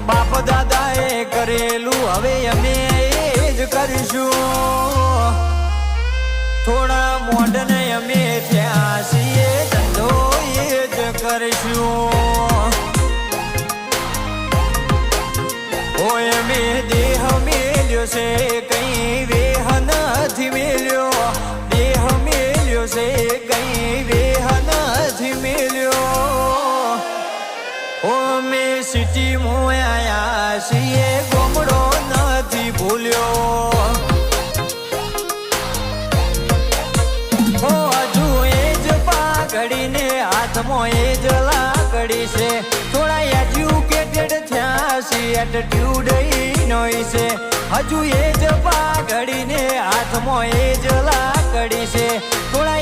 બાપ દાદાએ કરેલું હવે અમે એ જ કરીશું. થોડા મોડન અમે થયા છીએ, ધંધો એ જ કરીશું. ઓય અમે દેહ મેલ્યો છે, કઈ વેહ નથી મેલ્યો. દેહ મેલ્યો છે, કઈ વેહ નથી મેલ્યો. અમે સિટીમાં આયા છીએ, ગોમડો નથી ભૂલ્યો. હજુ એ જ પાઘડીને હાથમાં એ જ લાકડી છે. થોડા એજ્યુકેટેડ થયા છે, એટીટ્યુડ નો છે. હજુ એ જ પાઘડીને હાથમાં એ જ લાકડી છે. થોડા